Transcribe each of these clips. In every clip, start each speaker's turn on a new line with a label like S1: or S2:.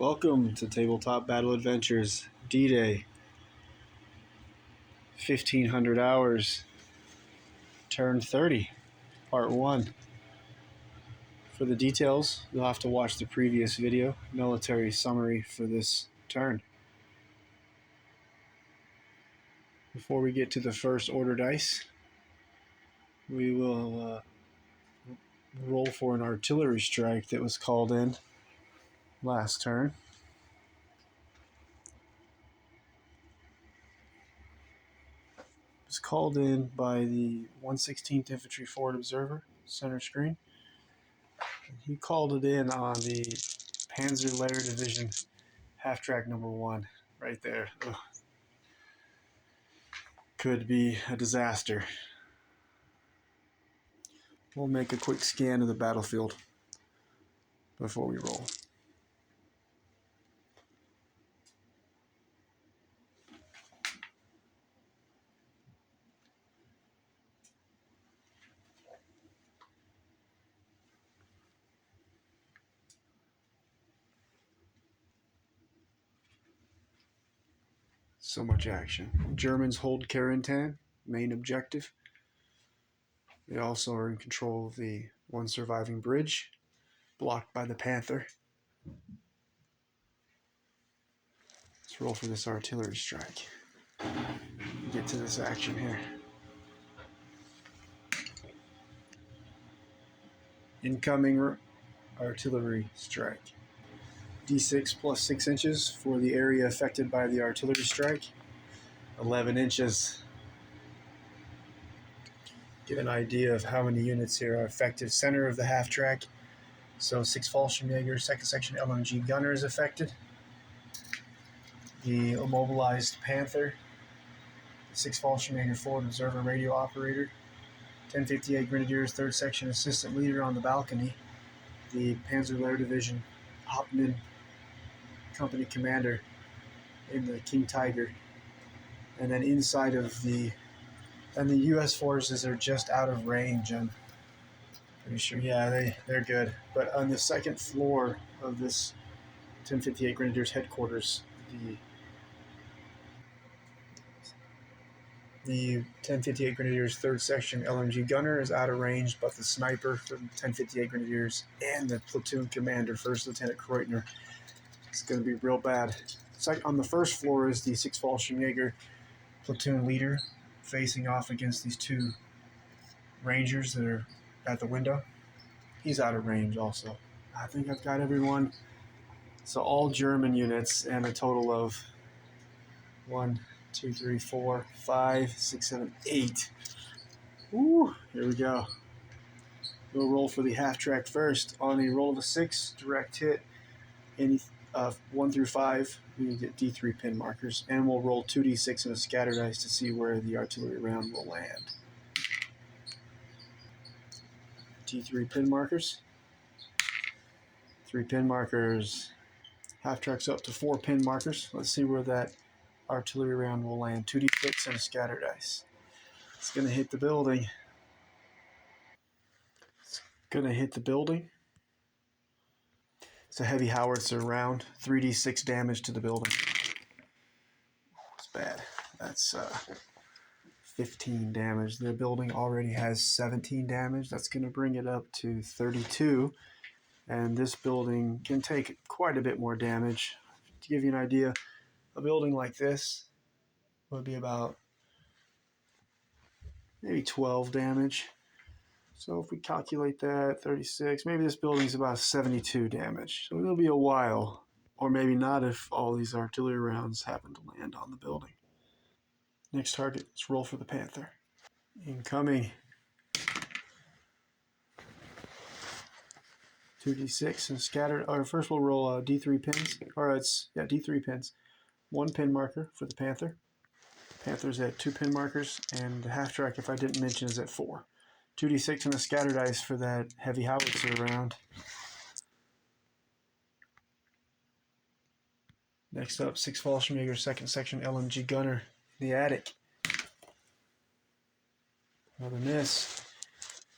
S1: Welcome to Tabletop Battle Adventures DDay 1500 hours Turn 30 Part 1. For the details, you'll have to watch the previous video, military summary for this turn. Before we get to the first order dice, we will roll for an artillery strike that was called in last turn. It was called in by the 116th Infantry Forward Observer, center screen. He called it in on the Panzer Layer Division half-track number 1, right there. Ugh. Could be a disaster. We'll make a quick scan of the battlefield before we roll. So much action. Germans hold Carentan, main objective. They also are in control of the one surviving bridge, blocked by the Panther. Let's roll for this artillery strike. Get to this action here. Incoming artillery strike. D6 plus 6 inches for the area affected by the artillery strike. 11 inches. Give an idea of how many units here are affected. Center of the half track. So 6 Fallschirmjäger, second section LMG gunner is affected. The immobilized Panther. 6 Fallschirmjäger forward observer radio operator. 1058 Grenadiers, third section assistant leader on the balcony. The Panzer Layer Division Hauptmann company commander in the King Tiger. And then inside of the U.S. forces are just out of range. I'm pretty sure, yeah, they're good. But on the second floor of this 1058 Grenadiers headquarters, the 1058 Grenadiers third section LMG gunner is out of range, but the sniper from 1058 Grenadiers and the platoon commander, First Lieutenant Kreutner, is going to be real bad. On the first floor is the 6 Fallschirmjäger platoon leader facing off against these 2 Rangers that are at the window. He's out of range also. I think I've got everyone. So all German units and a total of 1, 2, 3, 4, 5, 6, 7, 8. Woo! Here we go. We'll roll for the half track first. On a roll of a 6, direct hit. Any 1 through 5, we get D3 pin markers, and we'll roll 2d6 and a scatter dice to see where the artillery round will land. D3 pin markers. 3 pin markers. Half track's up to 4 pin markers. Let's see where that artillery round will land. 2d6 and a scatter dice. It's going to hit the building. It's going to hit the building. It's a heavy howitzer round. 3d6 damage to the building. It's bad. That's 15 damage. The building already has 17 damage. That's going to bring it up to 32. And this building can take quite a bit more damage. To give you an idea, a building like this would be about maybe 12 damage. So if we calculate that, 36, maybe this building's about 72 damage. So it'll be a while, or maybe not if all these artillery rounds happen to land on the building. Next target, let's roll for the Panther. Incoming. 2d6 and scatter. Or first we'll roll D3 pins. D3 pins. 1 pin marker for the Panther. Panther's at 2 pin markers, and the half track, if I didn't mention, is at 4. 2d6 and a scatter dice for that heavy howitzer round. Next up, 6 Fallschirmjäger, second section LMG gunner in the attic. Another miss.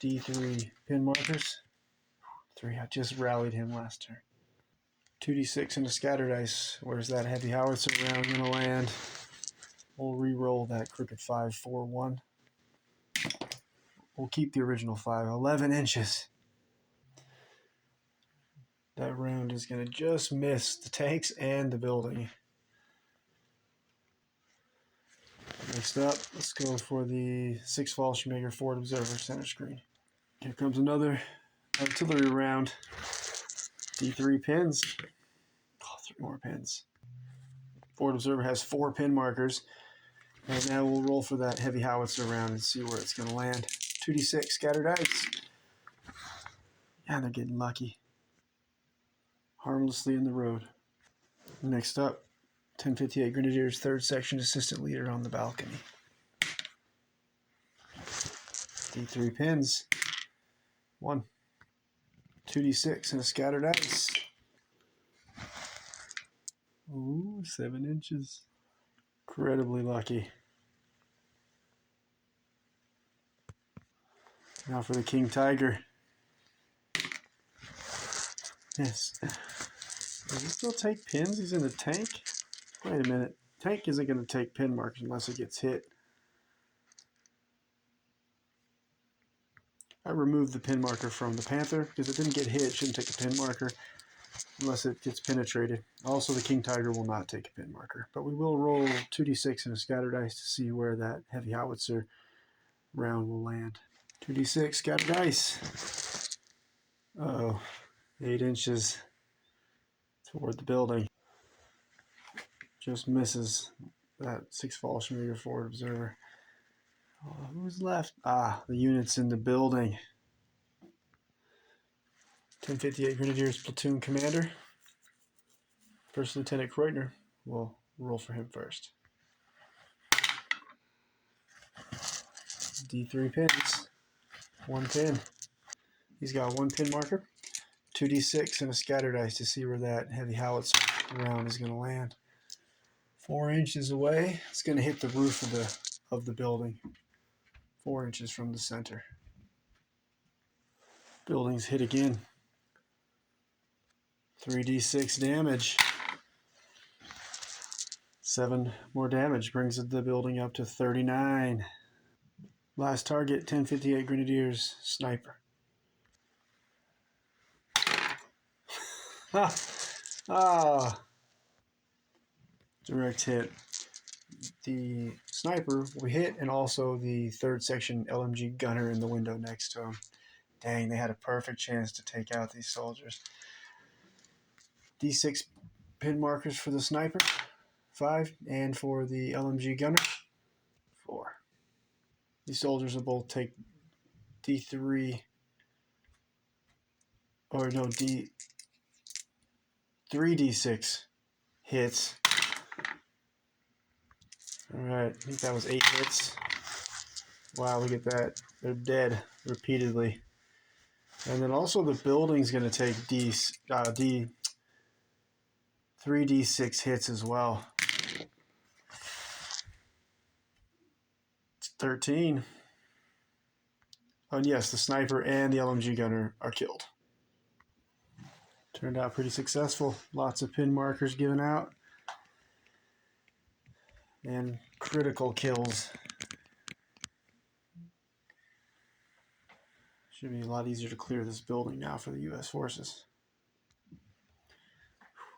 S1: D3 pin markers. 3, I just rallied him last turn. 2d6 and a scatter dice. Where's that heavy howitzer round gonna land? We'll re-roll that crooked 5-4-1. We'll keep the original 5. 11 inches. That round is gonna just miss the tanks and the building. Next up, let's go for the 6 Fallschirmjäger forward observer center screen. Here comes another artillery round. D3 pins. Oh, 3 more pins. Forward observer has 4 pin markers. And now we'll roll for that heavy howitzer round and see where it's going to land. 2d6 scatter dice. Yeah, they're getting lucky. Harmlessly in the road. Next up, 1058 Grenadiers, 3rd Section Assistant Leader on the balcony. D3 pins. 1. 2d6 and a scatter dice. Ooh, 7 inches. Incredibly lucky. Now for the King Tiger. Yes. Does he still take pins? He's in the tank? Wait a minute. Tank isn't going to take pin marks unless it gets hit. I removed the pin marker from the Panther because it didn't get hit. It shouldn't take a pin marker unless it gets penetrated. Also, the King Tiger will not take a pin marker. But we will roll 2d6 and a scatter dice to see where that heavy howitzer round will land. 2d6 scatter dice. Uh-oh. 8 inches toward the building. Just misses that 6 Fallschirmjäger forward observer. Oh, who's left? Ah, the units in the building. 1058 Grenadiers Platoon Commander. First Lieutenant Kreutner. We'll roll for him first. D3 pins. 1 pin. He's got 1 pin marker. 2d6 and a scatter dice to see where that heavy howitzer round is going to land. 4 inches away. It's going to hit the roof of the building. 4 inches from the center. Building's hit again. 3d6 damage. 7 more damage brings the building up to 39. Last target, 1058 Grenadiers Sniper. Ah, direct hit. The sniper will hit, and also the 3rd Section LMG gunner in the window next to him. Dang, they had a perfect chance to take out these soldiers. D6 pin markers for the sniper, 5, and for the LMG gunner, 4. These soldiers will both take D3, or no, 3d6 hits. Alright, I think that was 8 hits. Wow, look at that. They're dead repeatedly. And then also the building's going to take 3d6 hits as well. It's 13. Oh, and yes, the sniper and the LMG gunner are killed. Turned out pretty successful. Lots of pin markers given out. And critical kills. Should be a lot easier to clear this building now for the U.S. forces.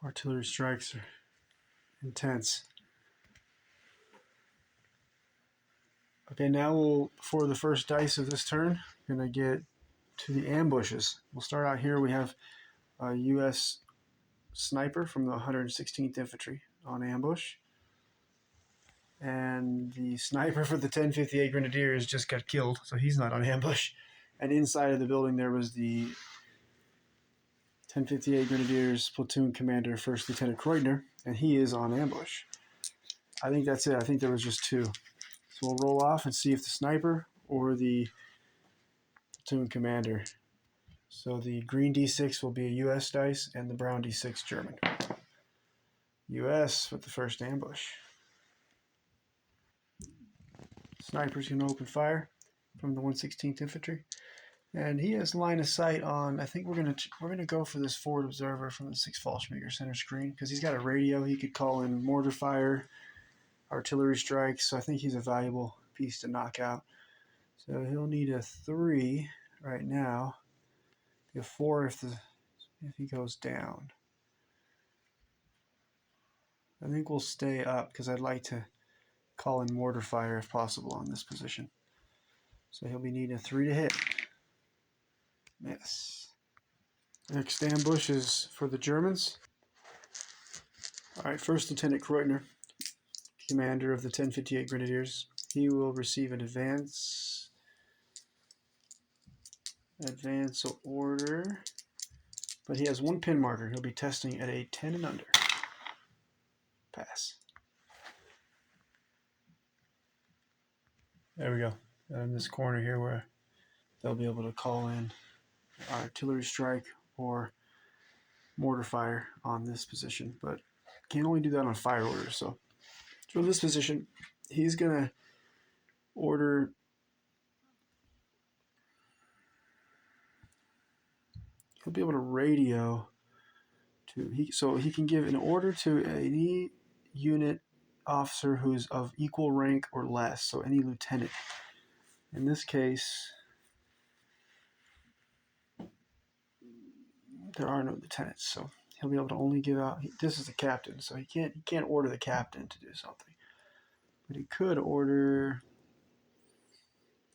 S1: Artillery strikes are intense. Okay, now for the first dice of this turn, we're going to get to the ambushes. We'll start out here. We have a U.S. sniper from the 116th Infantry on ambush. And the sniper for the 1058 Grenadiers just got killed, so he's not on ambush. And inside of the building there was the 1058 Grenadiers platoon commander, 1st Lieutenant Kreutner, and he is on ambush. I think that's it. I think there was just 2. So we'll roll off and see if the sniper or the platoon commander. So the green D6 will be a US dice and the brown D6 German. US with the first ambush. Sniper's going to open fire from the 116th Infantry. And he has line of sight on. I think we're gonna go for this forward observer from the 6 Fallschmiger center screen because he's got a radio. He could call in mortar fire, artillery strikes. So I think he's a valuable piece to knock out. So he'll need a 3 right now. A 4 if he goes down. I think we'll stay up because I'd like to call in mortar fire if possible on this position. So he'll be needing a 3 to hit. Miss. Next ambush is for the Germans. All right, First Lieutenant Kreutner, commander of the 1058 Grenadiers. He will receive an advance order, but he has 1 pin marker. He'll be testing at a 10 and under. Pass. There we go. In this corner here where they'll be able to call in artillery strike or mortar fire on this position, but can only do that on fire orders. So from this position, he's gonna order he'll be able to radio so he can give an order to any unit officer who's of equal rank or less, so any lieutenant. In this case, there are no lieutenants, so he'll be able to only give out. This is the captain, so he can't order the captain to do something, but he could order.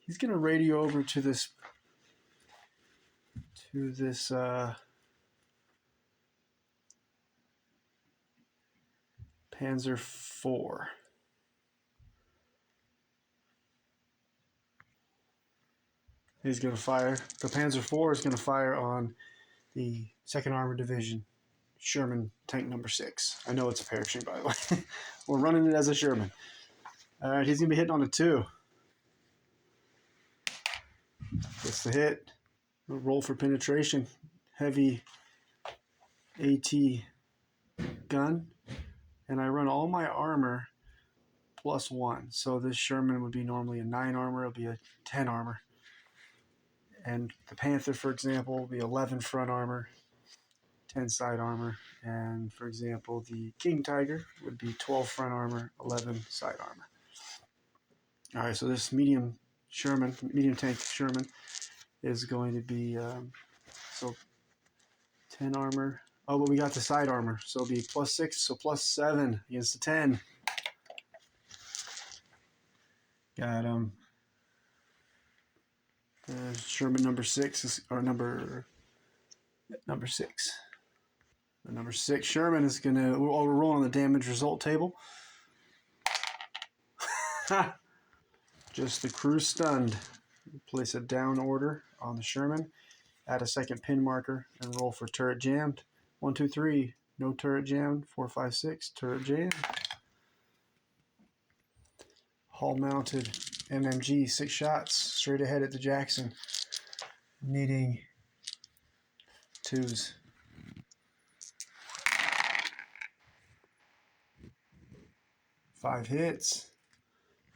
S1: He's going to radio over to this Panzer IV. He's going to fire. The Panzer IV is going to fire on the 2nd Armored Division Sherman tank number 6. I know it's a parachute, by the way. We're running it as a Sherman. All right, he's going to be hitting on a 2. Gets the hit. We'll roll for penetration. Heavy AT gun. And I run all my armor +1. So this Sherman would be normally a 9 armor. It'll be a 10 armor. And the Panther, for example, will be 11 front armor, 10 side armor. And for example, the King Tiger would be 12 front armor, 11 side armor. All right, so this medium tank Sherman is going to be so 10 armor. Oh, but we got the side armor, so it'll be +6, so +7 against the 10. Got Sherman number 6 or number 6. The number 6 Sherman is gonna. We're rolling on the damage result table. Just the crew stunned. Place a down order on the Sherman. Add a 2nd pin marker and roll for turret jammed. 1, 2, 3. No turret jammed. 4, 5, 6. Turret jammed. Hull mounted MMG. 6 shots straight ahead at the Jackson. Needing 2s. 5 hits.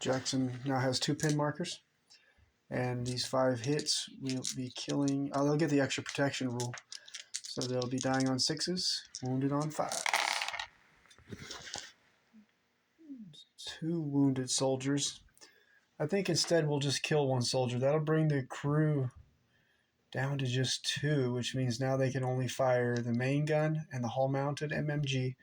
S1: Jackson now has 2 pin markers. And these 5 hits will be killing. Oh, they'll get the extra protection rule. So they'll be dying on 6s, wounded on 5s. 2 wounded soldiers. I think instead we'll just kill 1 soldier. That'll bring the crew down to just 2, which means now they can only fire the main gun and the hull-mounted MMG,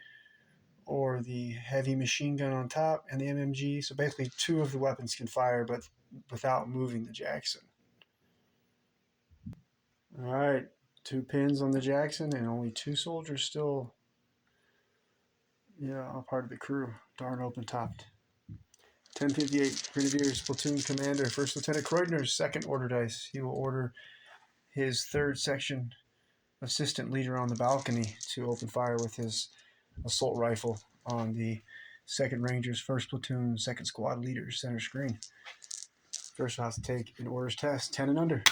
S1: or the heavy machine gun on top and the MMG. So basically 2 of the weapons can fire, but without moving the Jackson. All right, 2 pins on the Jackson and only 2 soldiers still, a part of the crew. Darn open-topped. 1058 Grenadiers Platoon Commander, First Lieutenant Kreutner's 2nd order dice. He will order his 3rd section assistant leader on the balcony to open fire with his assault rifle on the 2nd Rangers, 1st Platoon, 2nd Squad leader, center screen. First will have to take an orders test, 10 and under.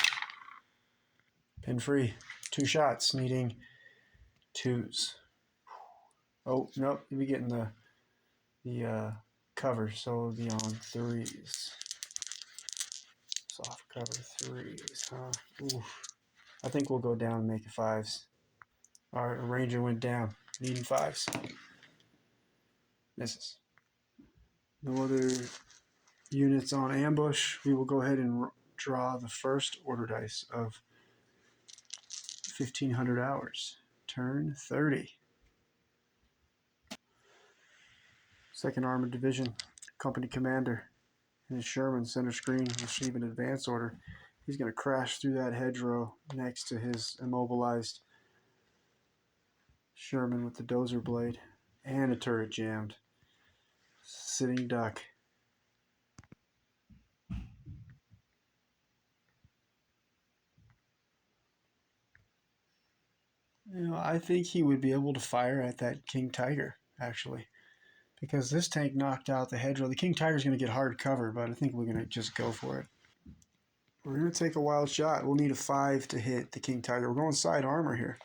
S1: Pin free. 2 shots, needing 2s. Oh, nope, you'll be getting the cover, so it'll be on 3s. Soft cover 3s, huh? Oof. I think we'll go down and make it 5s. Our Ranger went down, needing 5s. Misses. No other units on ambush. We will go ahead and draw the first order dice of 1500 hours. Turn 30. Second Armored Division, Company Commander, and his Sherman center screen receive an advance order. He's going to crash through that hedgerow next to his immobilized Sherman with the dozer blade and a turret jammed. Sitting duck. I think he would be able to fire at that King Tiger, actually, because this tank knocked out the hedgerow. The King Tiger's going to get hard cover, but I think we're going to just go for it. We're going to take a wild shot. We'll need a 5 to hit the King Tiger. We're going side armor here.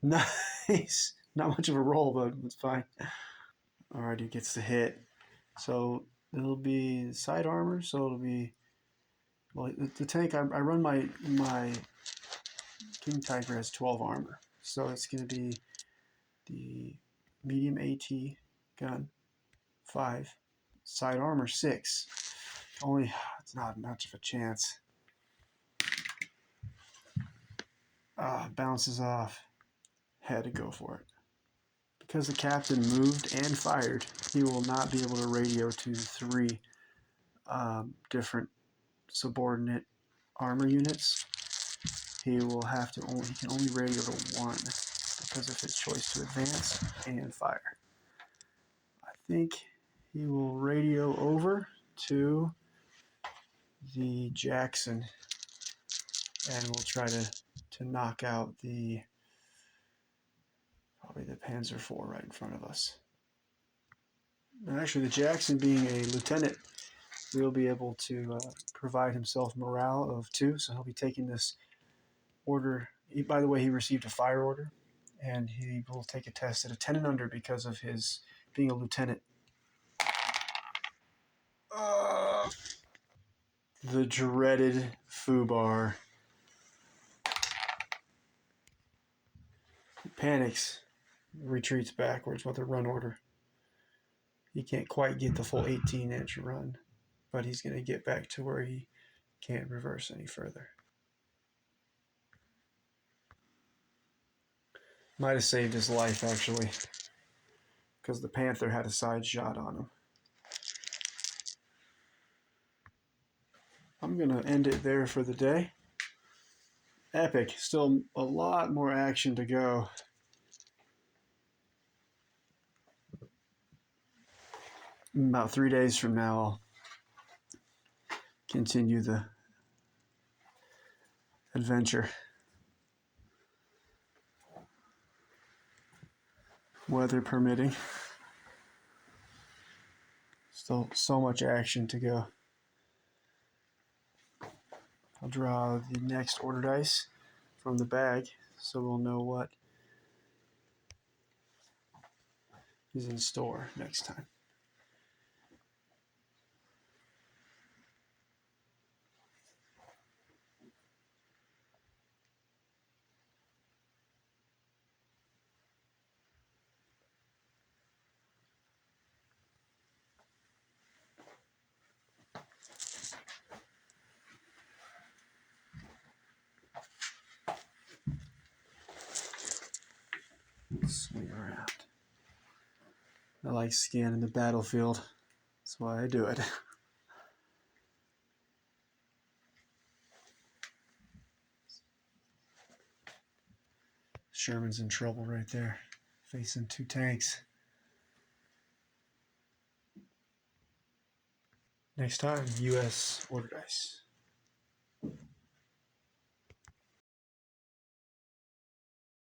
S1: Nice. Not much of a roll, but it's fine. All right, he gets the hit. So it'll be side armor. So it'll be, well, the tank, I run my King Tiger has 12 armor. So it's going to be the medium AT gun, 5. Side armor, 6. Only, it's not much of a chance. Bounces off. Had to go for it. Because the captain moved and fired, he will not be able to radio to 3 different subordinate armor units. He will have to he can only radio to 1 because of his choice to advance and fire. I think he will radio over to the Jackson and we'll try to knock out probably the Panzer IV right in front of us. And actually, the Jackson being a lieutenant, will be able to provide himself morale of 2, so he'll be taking this order. By the way, he received a fire order, and he will take a test at a 10 and under because of his being a lieutenant. The dreaded foobar. He panics, retreats backwards with a run order. He can't quite get the full 18-inch run, but he's going to get back to where he can't reverse any further. Might have saved his life, actually, because the Panther had a side shot on him. I'm going to end it there for the day. Epic. Still a lot more action to go. About 3 days from now, I'll continue the adventure. Weather permitting. Still so much action to go. I'll draw the next order dice from the bag so we'll know what is in store next time. Swing around. I like scanning the battlefield. That's why I do it. Sherman's in trouble right there, facing 2 tanks. Next time, U.S. order dice.